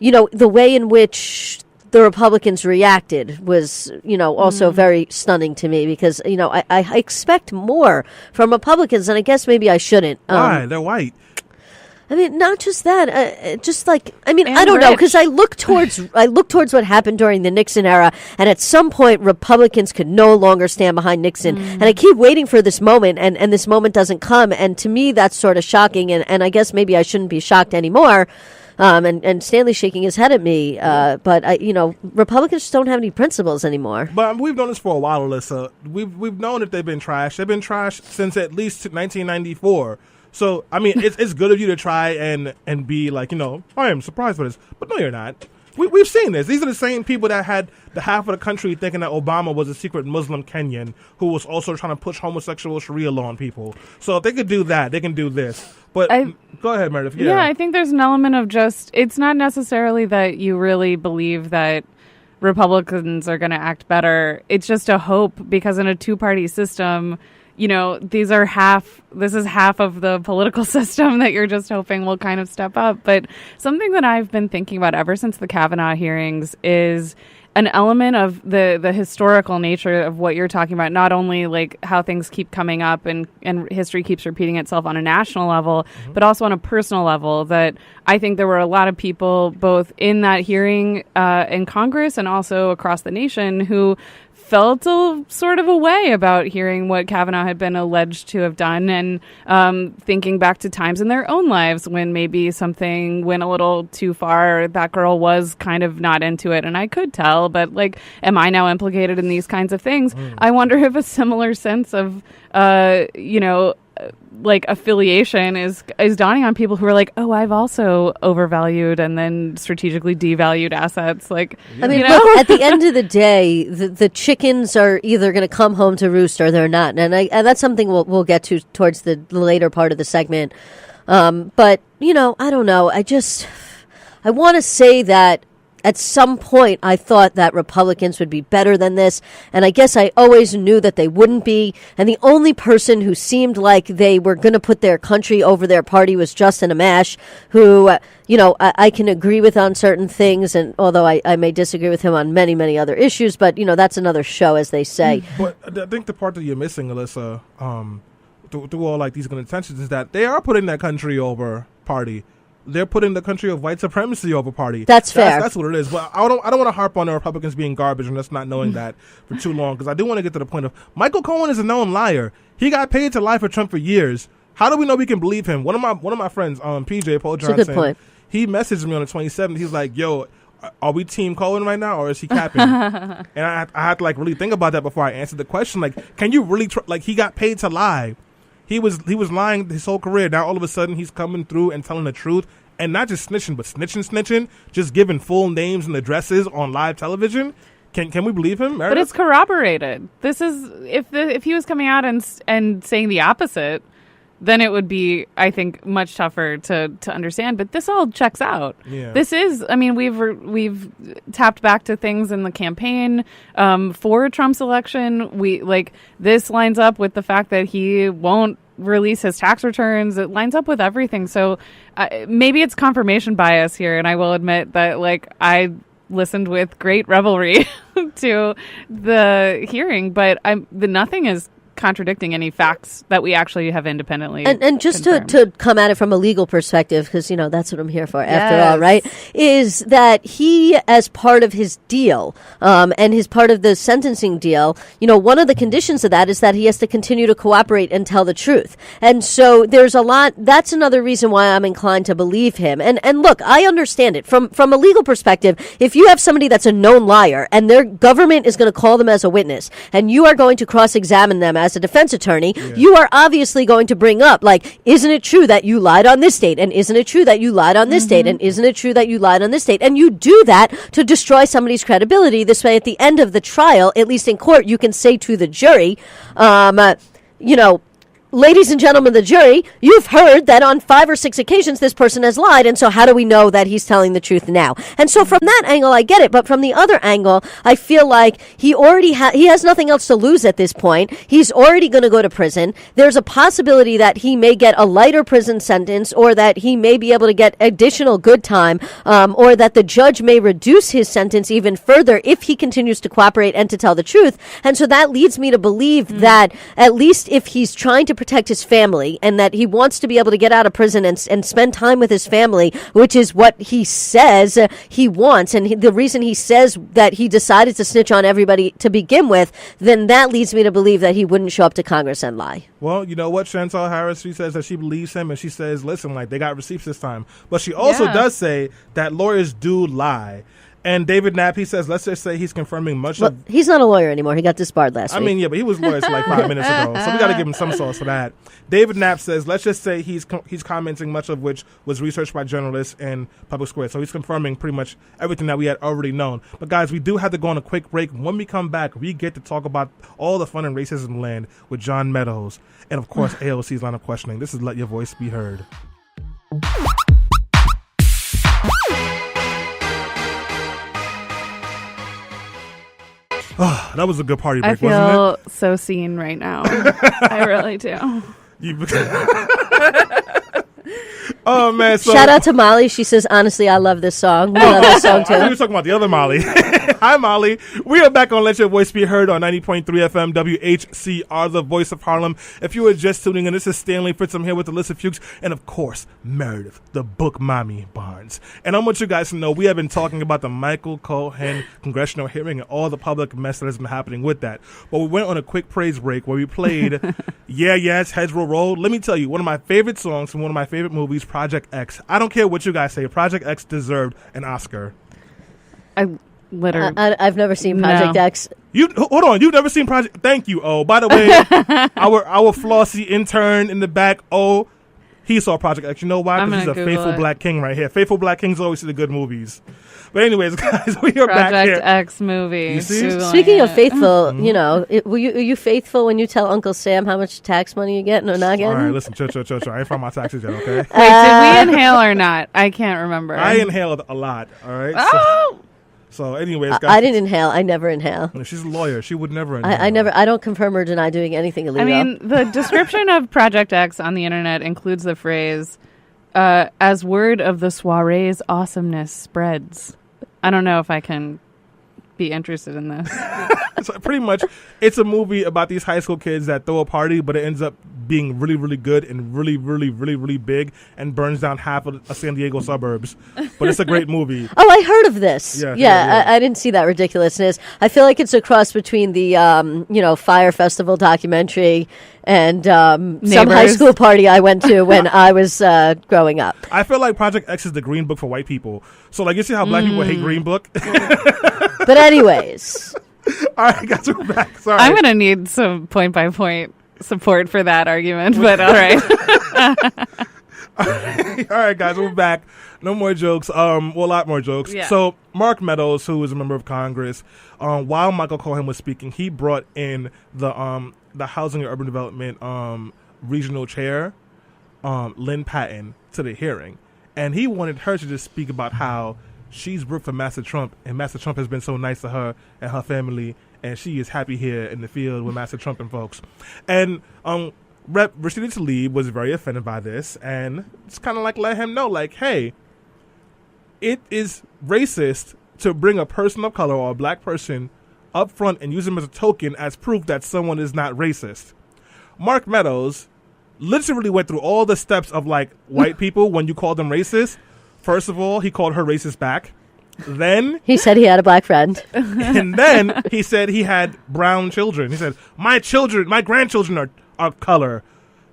Speaker 4: the way in which the Republicans reacted was, also very stunning to me, because, I expect more from Republicans, and I guess maybe I shouldn't.
Speaker 3: Why? They're white.
Speaker 4: I mean, not just that, I don't know, because I look towards what happened during the Nixon era, and at some point Republicans could no longer stand behind Nixon, and I keep waiting for this moment, and this moment doesn't come, and to me that's sort of shocking, and I guess maybe I shouldn't be shocked anymore. And Stanley's shaking his head at me, but Republicans just don't have any principles anymore.
Speaker 3: But we've known this for a while, Alyssa. We've known that they've been trash. They've been trash since at least 1994. So I mean, it's good of you to try and be like, I am surprised by this, but no, you're not. We've seen this. These are the same people that had the half of the country thinking that Obama was a secret Muslim Kenyan who was also trying to push homosexual Sharia law on people. So if they could do that, they can do this. But go ahead, Meredith.
Speaker 2: Yeah, I think there's an element of just, it's not necessarily that you really believe that Republicans are going to act better. It's just a hope, because in a two-party system, this is half of the political system that you're just hoping will kind of step up. But something that I've been thinking about ever since the Kavanaugh hearings is an element of the historical nature of what you're talking about, not only like how things keep coming up and history keeps repeating itself on a national level, but also on a personal level, that I think there were a lot of people both in that hearing in Congress and also across the nation who felt a sort of a way about hearing what Kavanaugh had been alleged to have done, and thinking back to times in their own lives when maybe something went a little too far. That girl was kind of not into it, and I could tell, but like, am I now implicated in these kinds of things? I wonder if a similar sense of, like affiliation is dawning on people who are like, oh, I've also overvalued and then strategically devalued assets. Like,
Speaker 4: I mean, look, at the end of the day, the chickens are either going to come home to roost or they're not, and that's something we'll get to towards the later part of the segment. But I don't know. I want to say that at some point, I thought that Republicans would be better than this, and I guess I always knew that they wouldn't be. And the only person who seemed like they were going to put their country over their party was Justin Amash, who, I can agree with on certain things, and although I may disagree with him on many, many other issues, but, that's another show, as they say.
Speaker 3: But I think the part that you're missing, Alyssa, through all like these good intentions, is that they are putting that country over party. They're putting the country of white supremacy over party.
Speaker 4: That's fair.
Speaker 3: That's what it is. But I don't want to harp on the Republicans being garbage and us not knowing that for too long, because I do want to get to the point of Michael Cohen is a known liar. He got paid to lie for Trump for years. How do we know we can believe him? One of my friends, PJ Paul Johnson,
Speaker 4: that's a good point.
Speaker 3: He messaged me on the 27th. He's like, "Yo, are we Team Cohen right now, or is he capping?" And I had to like really think about that before I answered the question. Like, can you really like he got paid to lie? He was lying his whole career. Now all of a sudden he's coming through and telling the truth, and not just snitching, but snitching, just giving full names and addresses on live television. Can we believe him, Meredith?
Speaker 2: But it's corroborated. This is if he was coming out and saying the opposite, then it would be, I think, much tougher to understand. But this all checks out.
Speaker 3: Yeah.
Speaker 2: This is, I mean, we've tapped back to things in the campaign for Trump's election. This lines up with the fact that he won't release his tax returns. It lines up with everything. So maybe it's confirmation bias here, and I will admit that I listened with great revelry to the hearing, but nothing is contradicting any facts that we actually have independently
Speaker 4: and just to come at it from a legal perspective, because that's what I'm here for after
Speaker 2: Yes.
Speaker 4: all, right, is that he, as part of his deal and his part of the sentencing deal, one of the conditions of that is that he has to continue to cooperate and tell the truth. And so there's a lot. That's another reason why I'm inclined to believe him. And look, I understand it from a legal perspective. If you have somebody that's a known liar and their government is going to call them as a witness, and you are going to cross-examine them as a defense attorney, you are obviously going to bring up, like, isn't it true that you lied on this date? And isn't it true that you lied on this date? And isn't it true that you lied on this date? And you do that to destroy somebody's credibility. This way, at the end of the trial, at least in court, you can say to the jury, ladies and gentlemen of the jury, you've heard that on 5 or 6 occasions this person has lied, and so how do we know that he's telling the truth now? And so from that angle, I get it, but from the other angle, I feel like he already he has nothing else to lose at this point. He's already going to go to prison. There's a possibility that he may get a lighter prison sentence, or that he may be able to get additional good time, or that the judge may reduce his sentence even further if he continues to cooperate and to tell the truth. And so that leads me to believe that at least if he's trying to protect his family, and that he wants to be able to get out of prison and spend time with his family, which is what he says he wants, and the reason he says that he decided to snitch on everybody to begin with, then that leads me to believe that he wouldn't show up to Congress and lie.
Speaker 3: Well, you know what, Chantal Harris, she says that she believes him, and she says, listen, like, they got receipts this time. But she also does say that lawyers do lie. And David Knapp, he says, let's just say he's confirming much of...
Speaker 4: He's not a lawyer anymore. He got disbarred last week.
Speaker 3: I mean, yeah, but he was a lawyer like 5 minutes ago, so we got to give him some sauce for that. David Knapp says, let's just say he's commenting much of which was researched by journalists and public square. So he's confirming pretty much everything that we had already known. But guys, we do have to go on a quick break. When we come back, we get to talk about all the fun and racism land with John Meadows. And of course, AOC's line of questioning. This is Let Your Voice Be Heard. Oh, that was a good party break, wasn't it?
Speaker 2: I feel so seen right now. I really do.
Speaker 3: Oh, man. So,
Speaker 4: shout out to Molly. She says, honestly, I love this song. We love this song, too.
Speaker 3: I thought you were talking about the other Molly. Hi, Molly. We are back on Let Your Voice Be Heard on 90.3 FM WHCR, the voice of Harlem. If you were just tuning in, this is Stanley Fritz. I'm here with Alyssa Fuchs and, of course, Meredith, the book mommy Barnes. And I want you guys to know we have been talking about the Michael Cohen congressional hearing and all the public mess that has been happening with that. But we went on a quick praise break where we played Yeah, Yes, Heads Will Roll. Let me tell you, one of my favorite songs from one of my favorite movies, Project X. I don't care what you guys say. Project X deserved an Oscar.
Speaker 4: I've never seen Project X.
Speaker 3: Hold on, you've never seen Project? Thank you. Oh, by the way, our Flossie intern in the back. Oh, he saw Project X. You know why? Because he's a faithful black king right here. Faithful black kings always see the good movies. But anyways, guys, we are back here.
Speaker 2: Project X movie.
Speaker 3: You see?
Speaker 4: Speaking of faithful, you know, are you faithful when you tell Uncle Sam how much tax money you're getting or not getting?
Speaker 3: All right, listen, chill. I ain't found my taxes yet, okay?
Speaker 2: Wait, did we inhale or not? I can't remember.
Speaker 3: I inhaled a lot. All right.
Speaker 2: Oh.
Speaker 3: So anyways, guys.
Speaker 4: I didn't inhale. I never inhale.
Speaker 3: She's a lawyer. She would never inhale.
Speaker 4: I don't confirm or deny doing anything illegal.
Speaker 2: I mean, the description of Project X on the internet includes the phrase, as word of the soiree's awesomeness spreads. I don't know if I can be interested in this.
Speaker 3: So pretty much, it's a movie about these high school kids that throw a party, but it ends up being really, really good and really, really, really, really big and burns down half of San Diego suburbs. But it's a great movie.
Speaker 4: Oh, I heard of this.
Speaker 3: Yeah.
Speaker 4: I didn't see that ridiculousness. I feel like it's a cross between the, Fire Festival documentary and some high school party I went to when I was growing up.
Speaker 3: I feel like Project X is the Green Book for white people. So, like, you see how black people hate Green Book?
Speaker 4: But anyways.
Speaker 3: All right, guys, we're back. Sorry.
Speaker 2: I'm going to need some point-by-point support for that argument, but all right.
Speaker 3: All right, guys, we're back. No more jokes. A lot more jokes.
Speaker 2: Yeah.
Speaker 3: So Mark Meadows, who is a member of Congress, while Michael Cohen was speaking, he brought in the Housing and Urban Development regional chair, Lynn Patton, to the hearing, and he wanted her to just speak about how she's worked for Master Trump, and Master Trump has been so nice to her and her family, and she is happy here in the field with Master Trump and folks. And Rep. Rashida Tlaib was very offended by this, and it's kind of like let him know, like, hey, it is racist to bring a person of color or a black person up front and use them as a token as proof that someone is not racist. Mark Meadows literally went through all the steps of, like, white people when you call them racist. First of all, he called her racist back. Then
Speaker 4: he said he had a black friend.
Speaker 3: And then he said he had brown children. He said, my grandchildren are color.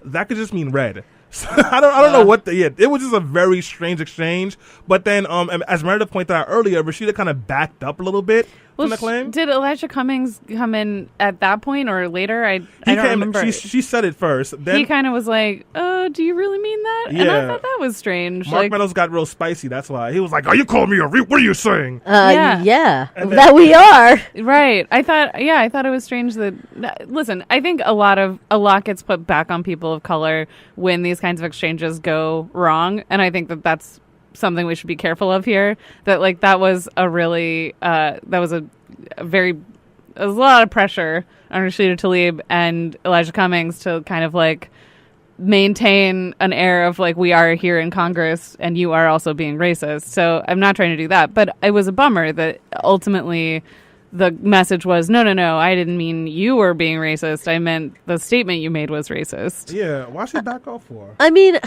Speaker 3: That could just mean red. So I don't know what it was just a very strange exchange. But then, as Meredith pointed out earlier, Rashida kind of backed up a little bit from the claim.
Speaker 2: Did Elijah Cummings come in at that point or later? I don't remember.
Speaker 3: She said it first. Then
Speaker 2: he kind of was like, "Oh, do you really mean that?"
Speaker 3: Yeah.
Speaker 2: And I thought that was strange.
Speaker 3: Mark Meadows got real spicy. That's why he was like, "Are you calling me a what are you saying?"
Speaker 4: Yeah,
Speaker 3: then,
Speaker 4: that we are.
Speaker 2: Right. I thought it was strange that. Listen, I think a lot gets put back on people of color when these kinds of exchanges go wrong, and I think that's something we should be careful of here. That was a really there was a lot of pressure on Rashida Tlaib and Elijah Cummings to kind of like maintain an air of like, we are here in Congress and you are also being racist. So I'm not trying to do that, but it was a bummer that ultimately the message was, no, I didn't mean you were being racist. I meant the statement you made was racist.
Speaker 3: Yeah, why should he back off for?
Speaker 4: I mean,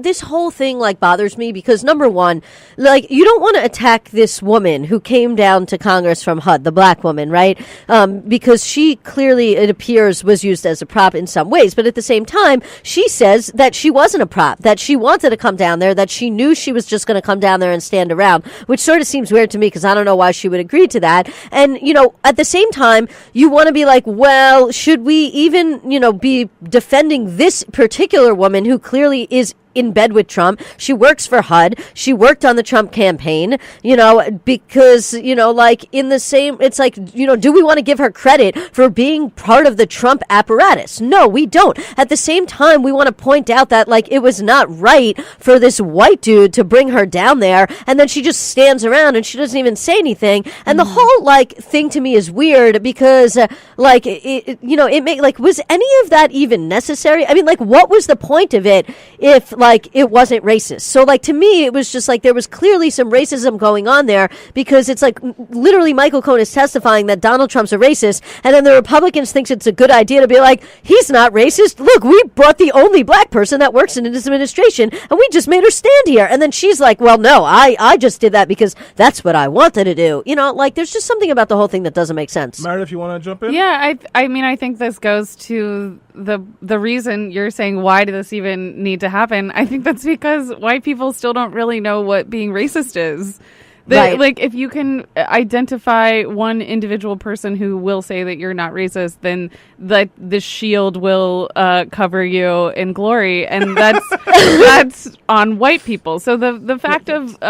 Speaker 4: this whole thing like bothers me because number one, like you don't want to attack this woman who came down to Congress from HUD, the black woman, right? Because she clearly, it appears, was used as a prop in some ways. But at the same time, she says that she wasn't a prop, that she wanted to come down there, that she knew she was just going to come down there and stand around, which sort of seems weird to me because I don't know why she would agree to that. And, at the same time, you want to be like, well, should we even, be defending this particular woman who clearly is in bed with Trump? She works for HUD. She worked on the Trump campaign, because, like in the same, it's like, do we want to give her credit for being part of the Trump apparatus? No, we don't. At the same time, we want to point out that like it was not right for this white dude to bring her down there. And then she just stands around and she doesn't even say anything. And the whole like thing to me is weird because was any of that even necessary? I mean, like, what was the point of it if like it wasn't racist? So like to me it was just like there was clearly some racism going on there because it's like literally Michael Cohen is testifying that Donald Trump's a racist, and then the Republicans thinks it's a good idea to be like, he's not racist, look, we brought the only black person that works in this administration and we just made her stand here. And then she's like, well, no, I just did that because that's what I wanted to do. Like there's just something about the whole thing that doesn't make sense.
Speaker 3: Meredith, you want to jump in?
Speaker 2: Yeah, I mean, I think this goes to the reason you're saying why did this even need to happen. I think that's because white people still don't really know what being racist is.
Speaker 4: Right.
Speaker 2: Like, if you can identify one individual person who will say that you're not racist, then the shield will cover you in glory, and that's on white people. So the fact of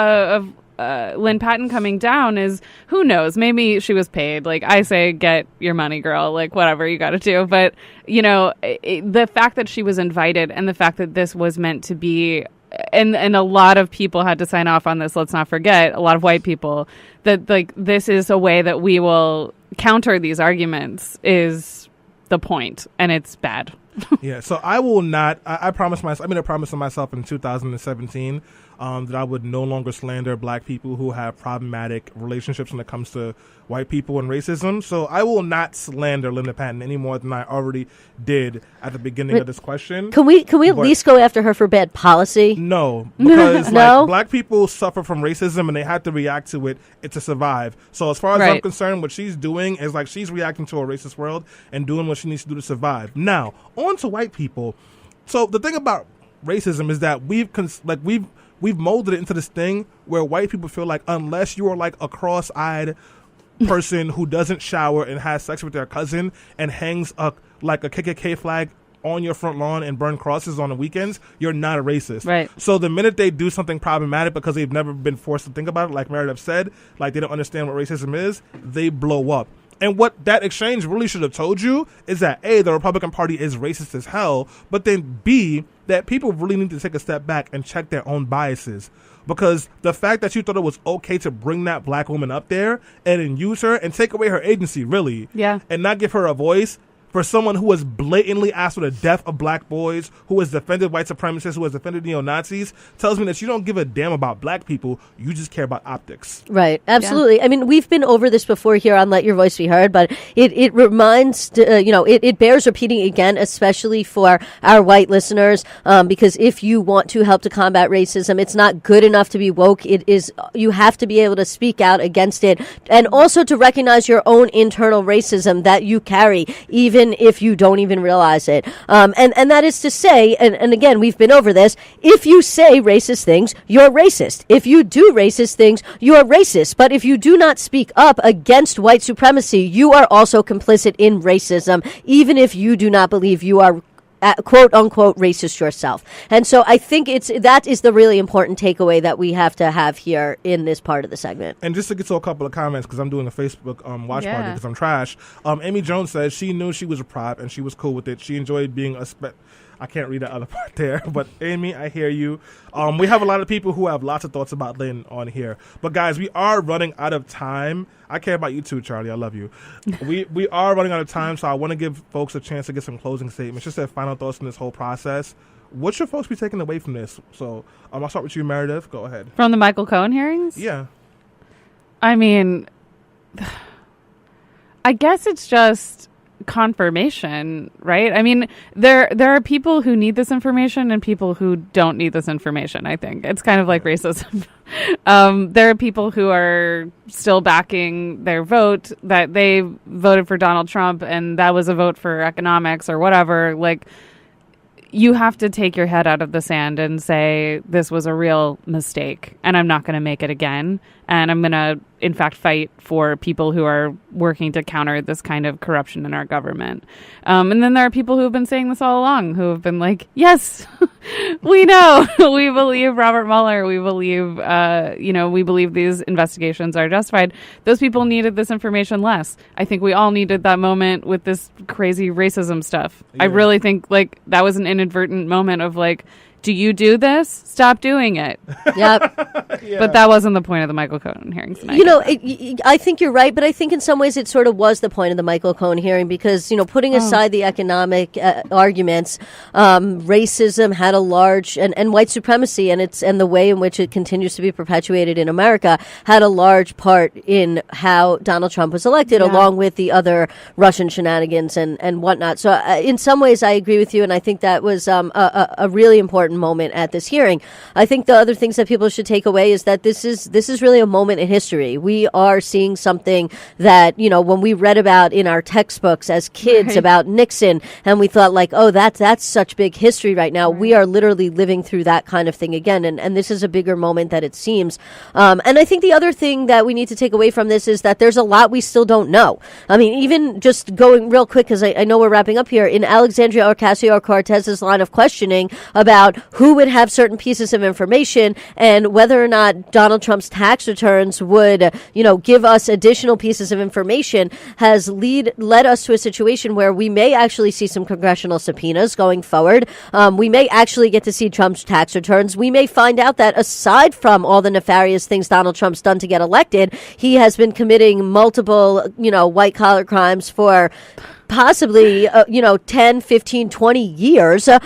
Speaker 2: Lynn Patton coming down is, who knows, maybe she was paid. Like I say, get your money, girl, like whatever you got to do. But the fact that she was invited and the fact that this was meant to be, and a lot of people had to sign off on this, let's not forget, a lot of white people, that like this is a way that we will counter these arguments is the point, and it's bad.
Speaker 3: Yeah, so I will not. I promised myself. I made a promise to myself in 2017 that I would no longer slander black people who have problematic relationships when it comes to white people and racism. So I will not slander Linda Patton any more than I already did at the beginning of this question.
Speaker 4: Can we at least go after her for bad policy?
Speaker 3: No, because
Speaker 4: No?
Speaker 3: like, black people suffer from racism and they have to react to it to survive. So as far as I'm concerned, what she's doing is like she's reacting to a racist world and doing what she needs to do to survive. Now, on to white people. So the thing about racism is that we've molded it into this thing where white people feel like unless you are like a cross-eyed person who doesn't shower and has sex with their cousin and hangs a KKK flag on your front lawn and burn crosses on the weekends, you're not a racist.
Speaker 2: Right.
Speaker 3: So the minute they do something problematic because they've never been forced to think about it, like Meredith said, like they don't understand what racism is, they blow up. And what that exchange really should have told you is that A, the Republican Party is racist as hell, but then B, that people really need to take a step back and check their own biases. Because the fact that you thought it was okay to bring that black woman up there and then use her and take away her agency, really, and not give her a voice, for someone who has blatantly asked for the death of black boys, who has defended white supremacists, who has defended neo-Nazis, tells me that you don't give a damn about black people. You just care about optics.
Speaker 4: Right. Absolutely. Yeah. I mean, we've been over this before here on Let Your Voice Be Heard, but it reminds, it bears repeating again, especially for our white listeners, because if you want to help to combat racism, it's not good enough to be woke. It is, you have to be able to speak out against it and also to recognize your own internal racism that you carry, even if you don't even realize it. And that is to say, and again, we've been over this, if you say racist things, you're racist. If you do racist things, you're racist. But if you do not speak up against white supremacy, you are also complicit in racism, even if you do not believe you are quote unquote racist yourself. And so I think that is the really important takeaway that we have to have here in this part of the segment.
Speaker 3: And just to get to a couple of comments, because I'm doing a Facebook watch party because I'm trash. Amy Jones says she knew she was a prop and she was cool with it. She enjoyed being I can't read the other part there, but Amy, I hear you. We have a lot of people who have lots of thoughts about Lynn on here. But guys, we are running out of time. I care about you too, Charlie. I love you. We are running out of time, so I want to give folks a chance to get some closing statements, just their final thoughts on this whole process. What should folks be taking away from this? So I'll start with you, Meredith. Go ahead.
Speaker 2: From the Michael Cohen hearings?
Speaker 3: Yeah.
Speaker 2: I mean, I guess it's just confirmation, right? I mean, there are people who need this information and people who don't need this information, I think. It's kind of like racism. There are people who are still backing their vote, that they voted for Donald Trump and that was a vote for economics or whatever. Like, you have to take your head out of the sand and say, this was a real mistake and I'm not going to make it again. And I'm going to, in fact, fight for people who are working to counter this kind of corruption in our government. And then there are people who have been saying this all along, who have been like, yes, we know, we believe Robert Mueller. We believe, we believe these investigations are justified. Those people needed this information less. I think we all needed that moment with this crazy racism stuff. Yeah. I really think like that was an inadvertent moment of like, do you do this? Stop doing it.
Speaker 4: Yep.
Speaker 3: Yeah.
Speaker 2: But that wasn't the point of the Michael Cohen hearings tonight.
Speaker 4: You know, I think you're right, but I think in some ways it sort of was the point of the Michael Cohen hearing because, you know, putting aside the economic arguments, racism had a large, and white supremacy and the way in which it continues to be perpetuated in America had a large part in how Donald Trump was elected, along with the other Russian shenanigans and whatnot. So in some ways I agree with you, and I think that was a really important moment at this hearing. I think the other things that people should take away is that this is really a moment in history. We are seeing something that, you know, when we read about in our textbooks as kids about Nixon, and we thought like, oh, that's such big history right now. We are literally living through that kind of thing again, and this is a bigger moment that it seems. And I think the other thing that we need to take away from this is that there's a lot we still don't know. I mean, even just going real quick, because I know we're wrapping up here, in Alexandria Ocasio-Cortez's line of questioning about who would have certain pieces of information and whether or not Donald Trump's tax returns would, give us additional pieces of information, has led us to a situation where we may actually see some congressional subpoenas going forward. We may actually get to see Trump's tax returns. We may find out that aside from all the nefarious things Donald Trump's done to get elected, he has been committing multiple, white collar crimes for possibly 10, 15, 20 years. And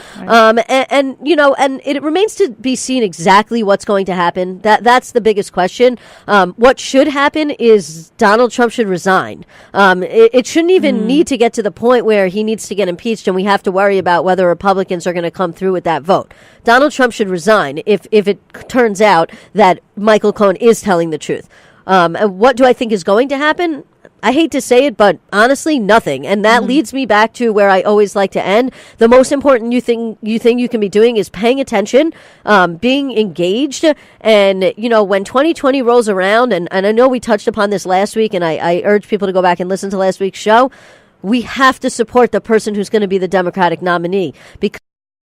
Speaker 4: it remains to be seen exactly what's going to happen. That's the biggest question. What should happen is Donald Trump should resign. It shouldn't even need to get to the point where he needs to get impeached and we have to worry about whether Republicans are going to come through with that vote. Donald Trump should resign if it turns out that Michael Cohen is telling the truth. And what do I think is going to happen? I hate to say it, but honestly, nothing. And that leads me back to where I always like to end. The most important thing you can be doing is paying attention, being engaged. And, when 2020 rolls around, and I know we touched upon this last week, and I urge people to go back and listen to last week's show, we have to support the person who's going to be the Democratic nominee, because